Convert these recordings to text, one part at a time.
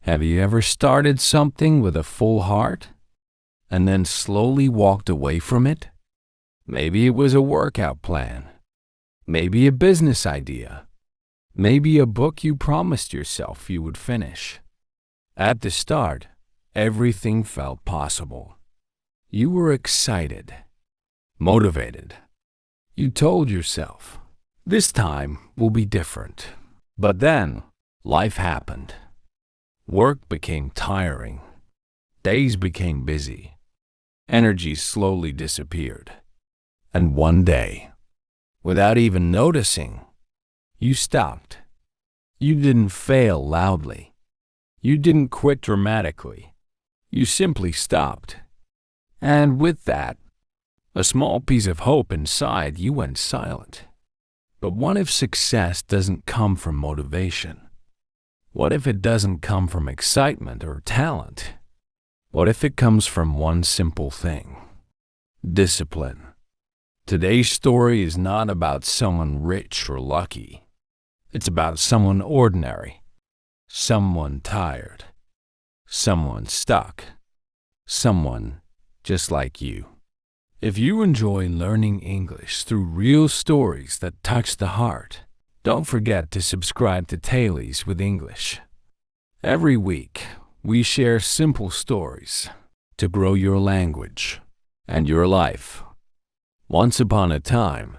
Have you ever started something with a full heart and then slowly walked away from it? Maybe it was a workout plan, maybe a business idea, maybe a book you promised yourself you would finish. At the start, everything felt possible. You were excited, motivated. You told yourself, this time will be different. But then, life happened. Work became tiring. Days became busy. Energy slowly disappeared. And one day, without even noticing, you stopped. You didn't fail loudly. You didn't quit dramatically. You simply stopped. And with that, a small piece of hope inside you went silent. But what if success doesn't come from motivation? What if it doesn't come from excitement or talent? What if it comes from one simple thing? Discipline. Today's story is not about someone rich or lucky. It's about someone ordinary, someone tired, someone stuck, someone just like you. If you enjoy learning English through real stories that touch the heart, don't forget to subscribe to Tailies with English. Every week, we share simple stories to grow your language and your life. Once upon a time,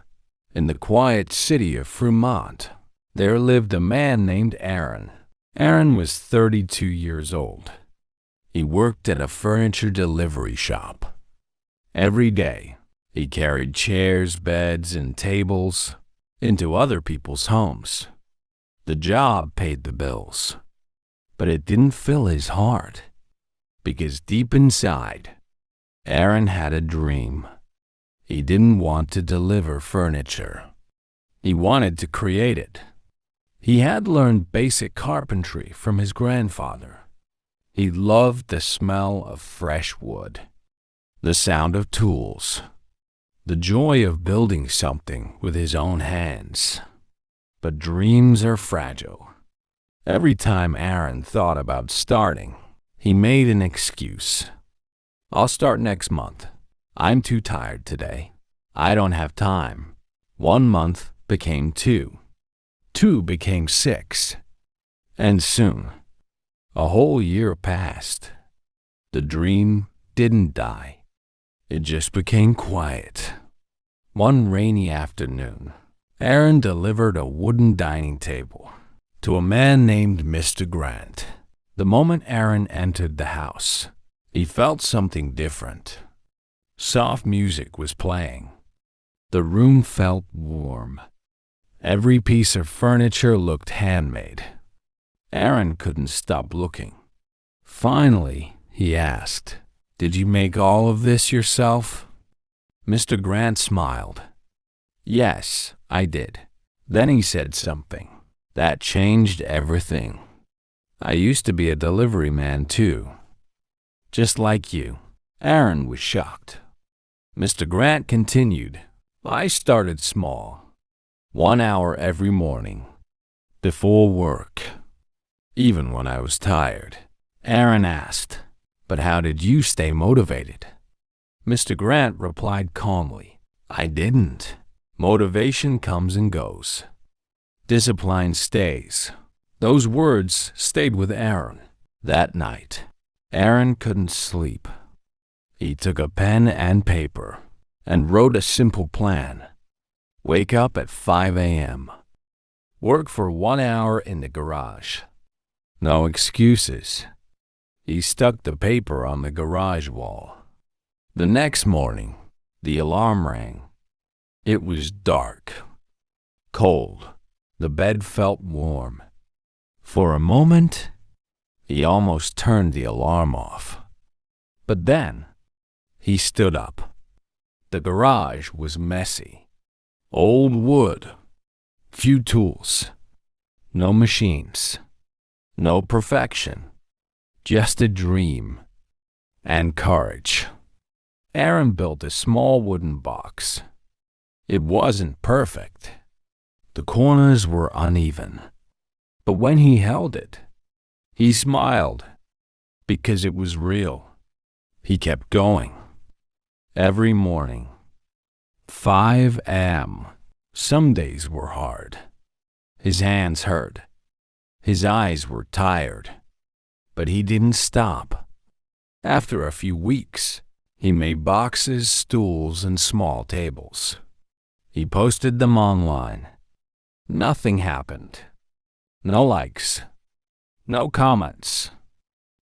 in the quiet city of Fremont, there lived a man named Aaron. Aaron was 32 years old. He worked at a furniture delivery shop. Every day, he carried chairs, beds, and tables into other people's homes. The job paid the bills, but it didn't fill his heart, because deep inside, Aaron had a dream. He didn't want to deliver furniture. He wanted to create it. He had learned basic carpentry from his grandfather. He loved the smell of fresh wood, the sound of tools, the joy of building something with his own hands. But dreams are fragile. Every time Aaron thought about starting, he made an excuse. I'll start next month. I'm too tired today. I don't have time. 1 month became 2. 2 became 6. And soon, a whole year passed. The dream didn't die. It just became quiet. One rainy afternoon, Aaron delivered a wooden dining table to a man named Mr. Grant. The moment Aaron entered the house, he felt something different. Soft music was playing. The room felt warm. Every piece of furniture looked handmade. Aaron couldn't stop looking. Finally, he asked, "Did you make all of this yourself?" Mr. Grant smiled. "Yes, I did." Then he said something that changed everything. "I used to be a delivery man too, just like you." Aaron was shocked. Mr. Grant continued, "I started small, 1 hour every morning, before work, even when I was tired." Aaron asked, "But how did you stay motivated?" Mr. Grant replied calmly, "I didn't. Motivation comes and goes. Discipline stays." Those words stayed with Aaron. That night, Aaron couldn't sleep. He took a pen and paper and wrote a simple plan. Wake up at 5 a.m. Work for 1 hour in the garage. No excuses. He stuck the paper on the garage wall. The next morning, the alarm rang. It was dark, cold. The bed felt warm. For a moment, he almost turned the alarm off. But then, he stood up. The garage was messy. Old wood, few tools, no machines, no perfection, just a dream and courage. Aaron built a small wooden box. It wasn't perfect. The corners were uneven. But when he held it, He smiled because it was real. He kept going. Every morning, 5 a.m. Some days were hard. His hands hurt. His eyes were tired. But he didn't stop. After a few weeks, he made boxes, stools, and small tables. He posted them online. Nothing happened. No likes. No comments.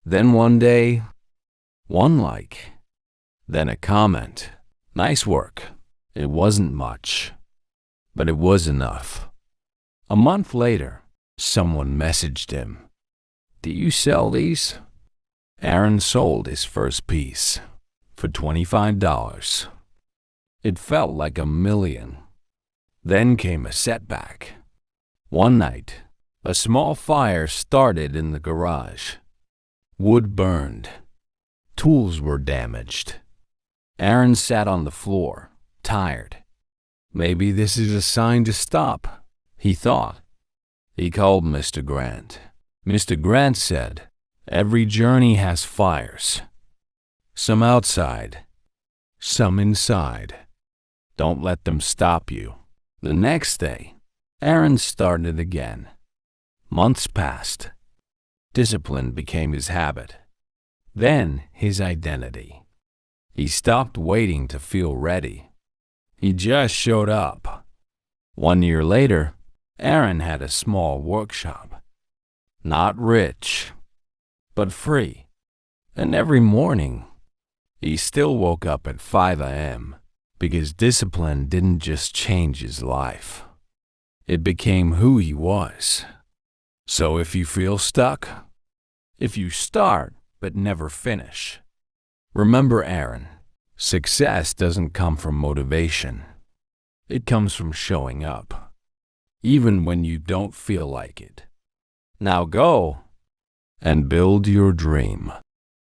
Then one day, one like. Then a comment. Nice work. It wasn't much, but it was enough. A month later, someone messaged him. Do you sell these? Aaron sold his first piece for $25. It felt like $1 million. Then came a setback. One night, a small fire started in the garage. Wood burned. Tools were damaged. Aaron sat on the floor, tired. Maybe this is a sign to stop, he thought. He called Mr. Grant. Mr. Grant said, every journey has fires. Some outside, some inside. Don't let them stop you. The next day, Aaron started again. Months passed. Discipline became his habit. Then his identity. He stopped waiting to feel ready. He just showed up. 1 year later, Aaron had a small workshop. Not rich, but free. And every morning, he still woke up at 5 a.m. because discipline didn't just change his life. It became who he was. So if you feel stuck, if you start but never finish, remember Aaron, success doesn't come from motivation. It comes from showing up, even when you don't feel like it. Now go and build your dream.